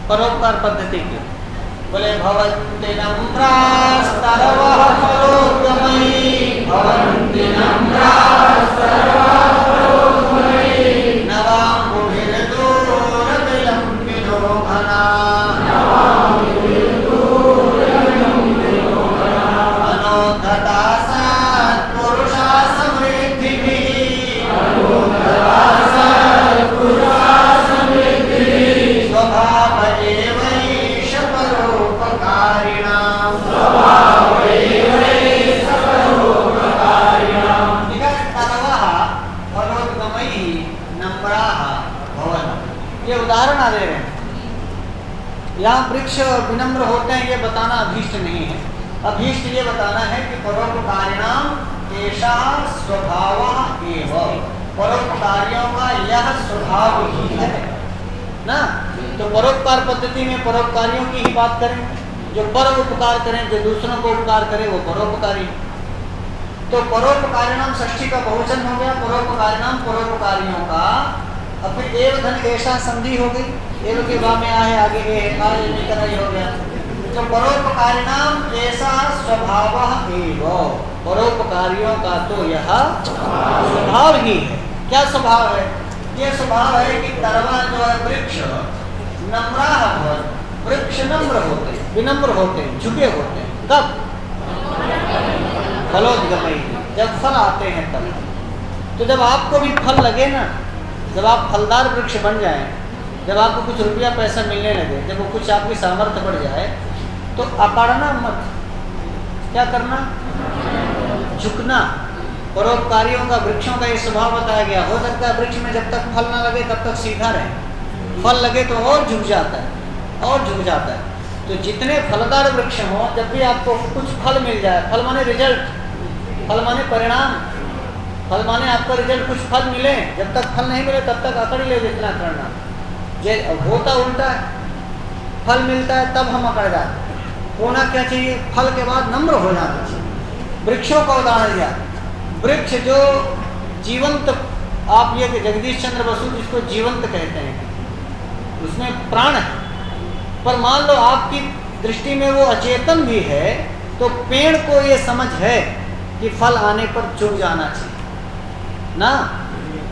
परोपकार पद्धति की। बोले भवन्ति नम्रास्तरवः परोद्गमयी, भवन्ति नम्रास्तरवः परोद्गमयी, नवाम्बुभिर्दूरविलम्बिनो घनाः, अनोद्धता सत्पुरुषा समृद्धिभिः, स्वभाव एवैष परोपकारिणाम्, निकटतरवः फलोद्गमैः नम्राः भवन्ति। ये उदाहरण आ दे रहे हैं। यहाँ वृक्ष विनम्र होते हैं ये बताना अभीष्ट नहीं है। अभीष्ट ये बताना है कि परोपकारिणाम एषा स्वभावः एव, परोपकारियों का यह स्वभाव ही है ना। तो परोपकार पद्धति में परोपकारियों की ही बात करें, जो पर उपकार करें, जो दूसरों को उपकार करे वो परोपकारी। तो परोपकारिणाम षष्ठी का बहुवचन हो गया, परोपकारिणाम परोपकारियों का। अब फिर एव धन ऐसा संधि हो गई, एव के बाद में आए आगे हो गया। तो परोपकारिणाम ऐसा स्वभाव एव, परोपकारियों का तो यह स्वभाव ही है। क्या स्वभाव है? ये स्वभाव है कि तरवा जो है वृक्ष नम्राः भवन्ति, वृक्ष नम्र होते हैं, विनम्र होते हैं, झुके होते हैं। कब? फलोद्गमयी, जब फल आते हैं तब। तो जब आपको भी फल लगे ना, जब आप फलदार वृक्ष बन जाएं, जब आपको कुछ रुपया पैसा मिलने लगे, जब वो कुछ आपकी सामर्थ्य बढ़ जाए, तो अकाड़ना मत। क्या करना? झुकना। परोपकारियों का, वृक्षों का ये स्वभाव बताया गया। हो सकता है वृक्ष में जब तक फल ना लगे तब तक सीधा रहे, फल लगे तो और झुक जाता है, और झुक जाता है। तो जितने फलदार वृक्ष हों, जब भी आपको कुछ फल मिल जाए, फल माने रिजल्ट, फल माने परिणाम, फल माने आपका रिजल्ट, कुछ फल मिले, जब तक फल नहीं मिले तब तक अकड़ ले जितना करना। जे होता उल्टा है, फल मिलता है तब हम अकड़ जाते। होना क्या चाहिए? फल के बाद नम्र हो जाना चाहिए। वृक्षों का उदाहरण दिया, वृक्ष जो जीवंत, आप ये जगदीश चंद्र बसु जिसको जीवंत कहते हैं, उसमें प्राण है, पर मान लो आपकी दृष्टि में वो अचेतन भी है, तो पेड़ को ये समझ है कि फल आने पर झुक जाना चाहिए ना।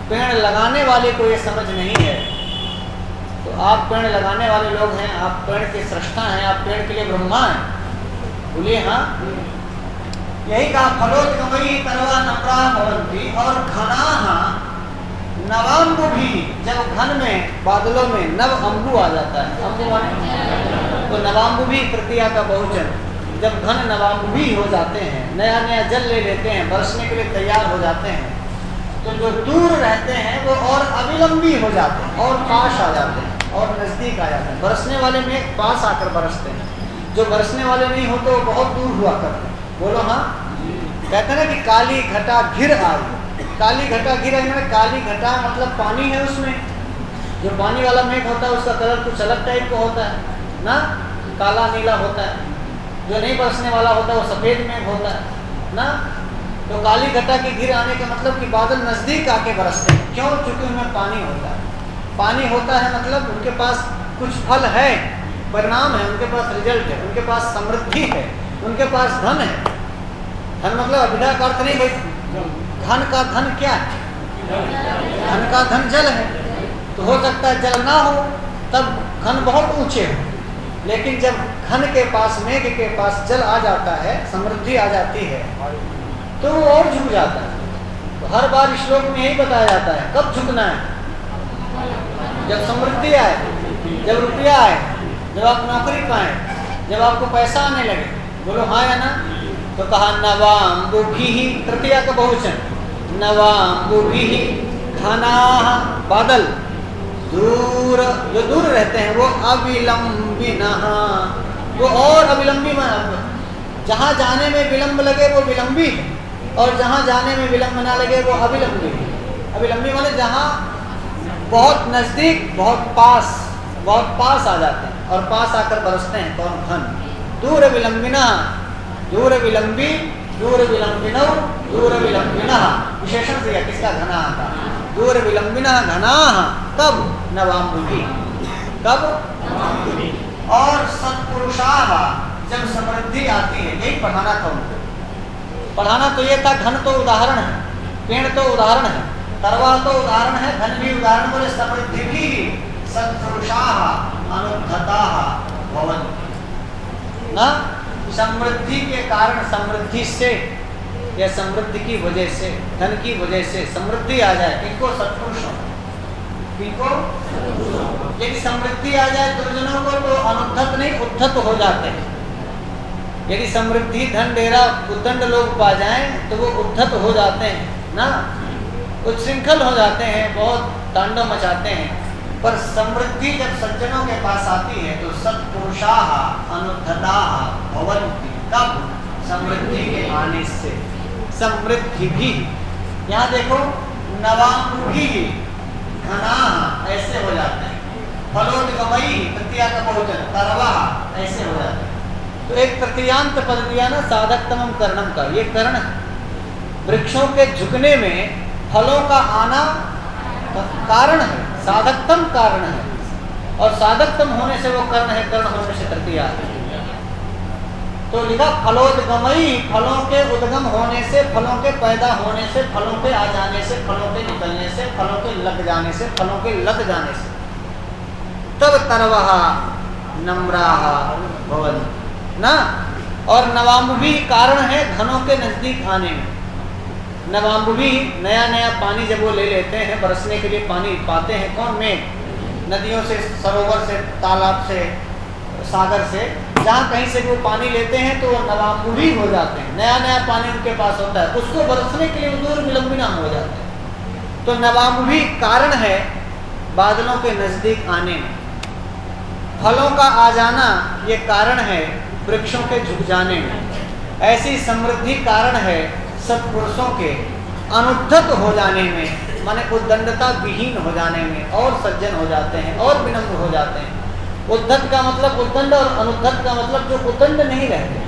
पेड़ लगाने वाले को ये समझ नहीं है। तो आप पेड़ लगाने वाले लोग हैं, आप पेड़ के सृष्टा हैं, आप पेड़ के लिए ब्रह्मा हैं, बोलिए हाँ। यही कहा फलोद्गमयी तरवा नम्राः भवन्ति, और घनाः नवाम्बु भी, जब घन में बादलों में नव अम्बु आ जाता है, अम्बु माने तो नवाम्बु भी तृतीया का बहुवचन, जब घन नवाम्बु भी हो जाते हैं, नया नया जल ले लेते हैं, बरसने के लिए तैयार हो जाते हैं, तो जो दूर रहते हैं वो और अविलंबी हो जाते हैं, और पास आ जाते हैं, और नजदीक आ जाते हैं। बरसने वाले में पास आकर बरसते हैं, जो बरसने वाले नहीं होते वो बहुत दूर हुआ करते हैं। बोलो हाँ। कहते हैं ना कि काली घटा घिर आई, काली घटा घिर आई मतलब काली घटा मतलब पानी है उसमें। जो पानी वाला मेघ होता है उसका कलर कुछ अलग टाइप का होता है ना, काला नीला होता है। जो नहीं बरसने वाला होता है वो सफ़ेद मेघ होता है ना। तो काली घटा के घिर आने का मतलब कि बादल नज़दीक आके बरसते हैं। क्यों? चूँकि उनमें पानी होता है। पानी होता है मतलब उनके पास कुछ फल है, परिणाम है, उनके पास रिजल्ट है, उनके पास समृद्धि है, उनके पास धन है। धन मतलब अभिधा का अर्थ नहीं भाई, धन का धन क्या है? धन का धन जल है। तो हो सकता है जल ना हो तब घन बहुत ऊंचे हो, लेकिन जब घन के पास, मेघ के पास जल आ जाता है, समृद्धि आ जाती है, तो वो और झुक जाता है। तो हर बार श्लोक में यही बताया जाता है कब झुकना है? जब समृद्धि आए, जब रुपया आए, जब आप नौकरी पाएं, जब आपको पैसा आने लगे। बोलो हाँ या ना। तो कहा नवाम्बुभिः, तृतीया का बहुवचन, नवाम्बुभिः घनाः, बादल दूर, जो दूर रहते हैं वो अविलंबिनः, वो और अविलंबी माना। जहाँ जाने में विलंब लगे वो विलंबी है, और जहाँ जाने में विलंब ना लगे वो अविलंबी है। अविलंबी माने जहाँ बहुत नज़दीक, बहुत पास आ जाते हैं और पास आकर बरसते हैं। कौन? घन। दूर विलंबिना, दूर विलंबी, दूर विलंबिनौ, दूर विलंबिनः, विशेषण से किसका? घना आता। दूर विलंबिनः घनाः, कब? नवाम्बुभिः। कब? सत्पुरुषाः, जब समृद्धि आती है, यही पढ़ाना था उनको। पढ़ाना तो ये था, धन तो उदाहरण है, पेड़ तो उदाहरण है, तरवा तो उदाहरण है, धन भी उदाहरण, बोले समृद्धि भी सत्पुरुषाः अनुद्धताः भवन्ति ना। समृद्धि के कारण, समृद्धि से या समृद्धि की वजह से, धन की वजह से समृद्धि आ जाए, किनको? सत्पुरुषों, किनको? यदि समृद्धि आ जाए दुर्जनों को तो अनुद्धत नहीं, उद्धत हो जाते हैं। यदि समृद्धि, धन, डेरा, उद्दंड लोग पा जाएं तो वो उद्धत हो जाते हैं ना, उच्छृंखल हो जाते हैं, बहुत तांडव मचाते हैं। पर समृद्धि जब सज्जनों के पास आती है तो सत्पुरुषाः अनुद्धताः भवन्ति। कब? समृद्धि के आने से। समृद्धि भी, यहाँ देखो, नवांगी घनाः ऐसे हो जाते हैं, फलोद्गमयी तृतीया का बहुवचन, तरवाः ऐसे हो जाते हैं। तो एक तृतीयांत पद दिया ना, साधकतमम करणम का, ये करण है। वृक्षों के झुकने में फलों का आना कारण है, साधकतम कारण है, और साधकतम होने से वो कर्ण है, कर्ण होने से तृतीया है। तो लिखा फलोद्गमयी, फलों के उद्गम होने से, फलों के पैदा होने से, फलों के आ जाने से, फलों के निकलने से, फलों के लग जाने से, फलों के लग जाने से, तब तरवः नम्राः भवन्ति ना। और नवाम्बुभी कारण है घनों के नजदीक आने में। नवाम्बुभी, नया नया पानी जब वो ले लेते हैं, बरसने के लिए पानी पाते हैं कौन? मेघ, नदियों से, सरोवर से, तालाब से, सागर से, जहाँ कहीं से भी वो पानी लेते हैं तो वो नवाम्बुभी हो जाते हैं। नया नया पानी उनके पास होता है, उसको बरसने के लिए दूर विलंबिना हो जाते हैं। तो नवाम्बुभी कारण है बादलों के नजदीक आने में। फलों का आ जाना ये कारण है वृक्षों के झुक जाने में। ऐसी समृद्धि कारण है सत्पुरुषों के अनुद्धत हो जाने में, माने उद्दंडता विहीन हो जाने में, और सज्जन हो जाते हैं और विनम्र हो जाते हैं। उद्धत का मतलब उद्दंड, और अनुद्धत का मतलब जो उद्दंड नहीं रहते,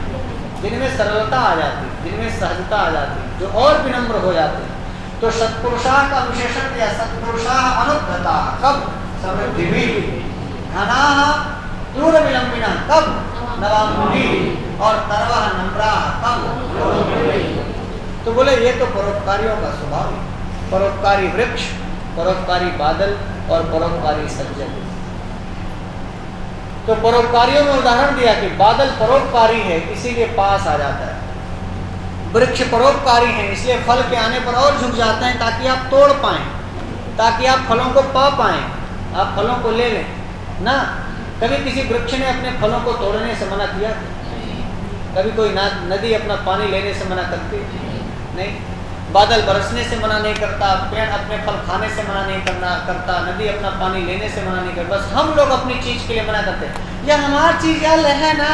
जिनमें सरलता आ जाती, जिनमें सहजता आ जाती, जो और विनम्र हो जाते हैं। तो सत्पुरुषाः का विशेषण दिया, सत्पुरुषाः अनुद्धताः, कब? समृद्धि भी, घनाः दूर विलंबिना, कब? नवाम्बुभी, और तरवः नम्राः, कब? तो बोले ये तो परोपकारियों का स्वभाव है, परोपकारी वृक्ष, परोपकारी बादल और परोपकारी सज्जन। तो परोपकारियों में उदाहरण दिया कि बादल परोपकारी है इसीलिए पास आ जाता है, वृक्ष परोपकारी है इसलिए फल के आने पर और झुक जाते हैं ताकि आप तोड़ पाएं, ताकि आप फलों को पा पाएं, आप फलों को ले लें ना। कभी किसी वृक्ष ने अपने फलों को तोड़ने से मना किया? कभी कोई नदी अपना पानी लेने से मना करती? नहीं। बादल बरसने से मना नहीं करता, पेड़ अपने फल खाने से मना नहीं करता, नदी अपना पानी लेने से मना नहीं करता। बस हम लोग अपनी चीज के लिए मना करते हैं, या हमारी चीज यार है ना,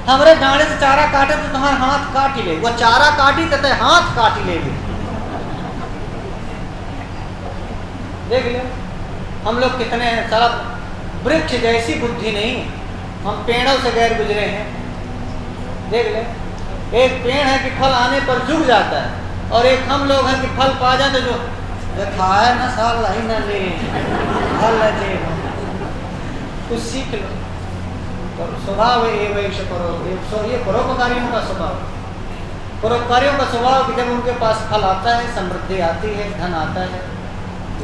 हमारे डांडे से चारा काटे तो तुम्हारा हाथ काट ही ले, वो चारा काटी तो हाथ काट ही लेगी। देख ले हम लोग कितने हैं, सारा वृक्ष जैसी बुद्धि नहीं, हम पेड़ों से गैर गुजरे हैं। देख ले, एक पेड़ है कि फल आने पर झुक जाता है, और एक हम लोग हैं कि फल पा जाते जो खाए ना साल ही ना ले, फल ले, कुछ सीख लो। तो स्वभाव है ये वैश्य परो, ये परोपकारियों का स्वभाव, परोपकारियों का स्वभाव कि जब उनके पास फल आता है, समृद्धि आती है, धन आता है,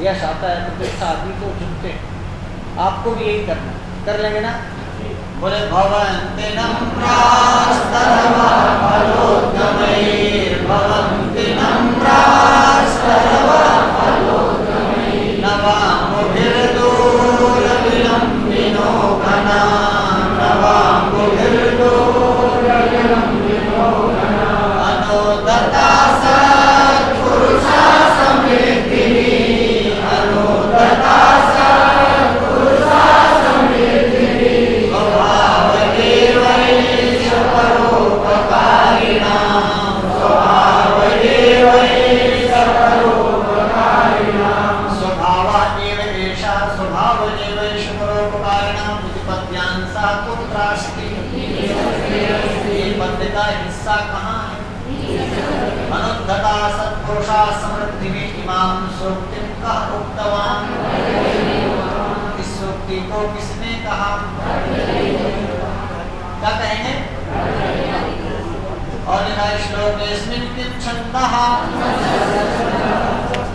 यश आता है, प्रतिष्ठा आदि को झुकते हैं। आपको भी यही करना, कर लेंगे ना? बोले भवन्ति नम्रास्तरवः फलोद्गमैर्भवन्ति नम्रास्तरवः फलोद्गमैर् नवाम्बुभिर्दूरविलम्बिनो घनाः नवाम्बुभिर्दूरविलम्बिनो घनाः अनुद्धताः सत्पुरुषाः समृद्धिः अनुद्धताः हिस्सा कहाँ है? अनुद्धता सत्पुरुषा समृद्धि में इमाम सूक्ति का उक्तवान, इस सूक्ति को किसने कहा? क्या कहेंगे? और लिखा श्लोक छंदः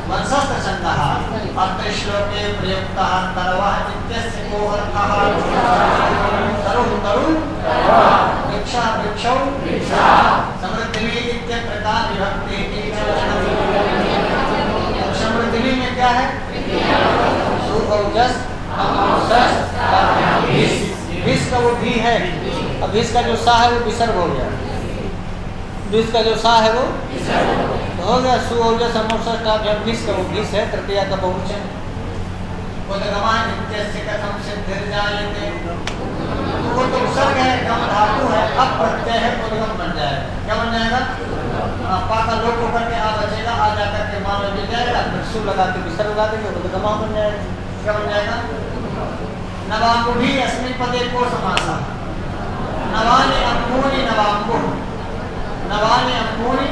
वंशस्थ छंदः अत्र श्लोके प्रयुक्तः तरवः इत्यस्य को अर्थः तरुः तरुः वृक्षः वृक्षौ समृद्धिः इत्यप्रकार विभक्ति की समृद्धि में क्या है? सु औजस विष का वो भी है। अब विष का जो सा है वो विसर्ग हो गया, विष का जो सा है वो तो हो गया सु औजस अमोषष्टाभ्याम विष का वो विष है, तृतीया का बहुवचन। वो तो विसर्ग है, गम धातु है, अब प्रत्यय है उद्गम बन जाएगा। क्या बन जाएगा? पा का लोप होकर के आ बचेगा, आ जाकर के मान मिल जाएगा, फिर सु लगा के विसर्ग लगा देंगे उद्गमा बन जाएगा। क्या बन जाएगा? नवाम्बुभि अस्मिन् पदे को समासा नवानि अम्बूनि नवाम्बु नवानि अम्बूनि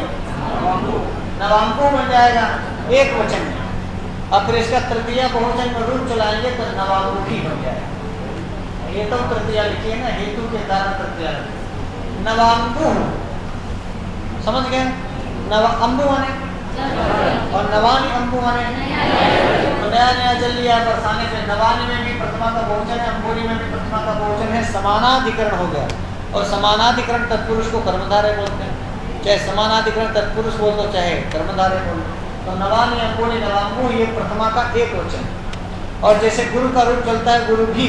नवाम्बु बन जाएगा एक वचन में। अब फिर इसका तृतीया बहुवचन में रूप चलाएंगे तो नवाम्बुभि बन जाएगा। ये तो तृतीया लिखिए ना, हेतु के कारण तृतीया लिखिए। नवाम्बु समझ गए? नवा अम्बु माने और नवानी अम्बु माने तो नया नया जल लिया बरसाने से। नवानी में भी प्रथमा का बहुवचन है, अम्बुनी में भी प्रथमा का बहुवचन है, समानाधिकरण हो गया। और समानाधिकरण तत्पुरुष को कर्मधारय बोलते हैं, चाहे समानाधिकरण तत्पुरुष बोल दो चाहे कर्मधारय बोल दो। तो नवानी अम्बुनी नवाम्बु ये प्रथमा का एक वचन। और जैसे गुरु का रूप चलता है गुरु भी,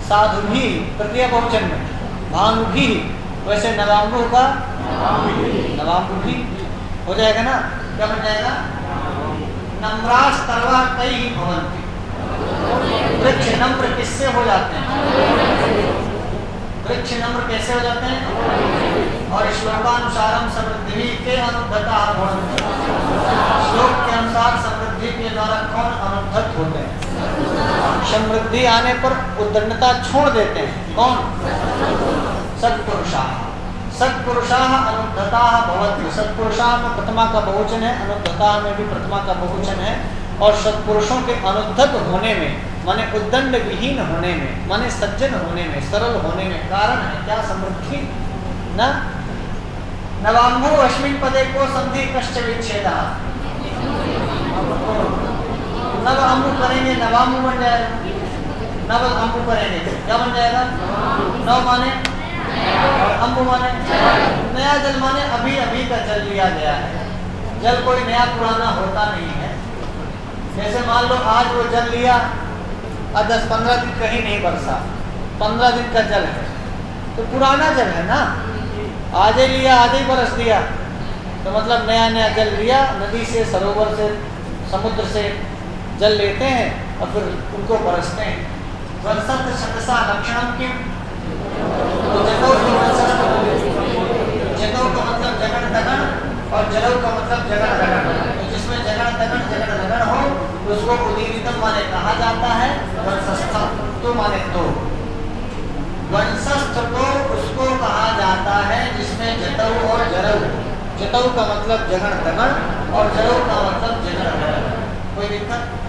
साधु भी तृतीय बहुवचन में, भानु भी, वैसे नवाम्बु का नवाम्बु भी हो जाएगा ना। क्या बन जाएगा? नम्रास तरवा कई भवन्ति। वृक्ष नम्र किससे हो जाते हैं? वृक्ष नम्र कैसे हो जाते हैं? और श्लोकानुसारम समृद्धि के अनुद्धता भवन्ति। श्लोक के अनुसार समृद्धि के द्वारा कौन अनुद्धत होते हैं? समृद्धि आने पर उद्दंडता छोड़ देते हैं। कौन? सत्पुरुषाः। सत्पुरुषाः अनुद्धताः भवन्ति। सत्पुरुषाः में प्रथमा का बहुवचन है, अनुद्धताः में भी प्रथमा का बहुवचन है। और सत्पुरुषों के अनुद्धत होने में माने उद्दंड विहीन होने में, माने सज्जन होने में, सरल होने में कारण है क्या? समृद्धि ना। नवाम्बु अस्मिन् पदे को संधि कश्च विच्छेदः। नव अम्बु करेंगे नवाम्बु बन जाएगा, नव अम्बु करेंगे क्या बन जाएगा? नव माने और अम्बु माने नया जल, माने अभी अभी का जल लिया गया है। जल कोई नया पुराना होता नहीं है। जैसे मान लो आज वो जल लिया और 10-15 दिन कहीं नहीं बरसा, 15 दिन का जल है तो पुराना जल है ना। आज ही लिया आज ही बरस दिया तो मतलब नया नया जल लिया। नदी से, सरोवर से, समुद्र से जल लेते हैं और फिर उनको बरसते हैं। वर्षत शतसा लक्षणम किम? जगौ का मतलब जगन दगन और जलौ का मतलब जगन दगन। तो जिसमें जगन दगन हो उसको उदीरितम माने कहा जाता है। वंशस्थ तो माने तो, वंशस्थ तो उसको कहा जाता है जिसमें जतौ और जरौ। जतौ का मतलब जगन दगन और जरौ का मतलब जगन दगन। कोई दिक्कत?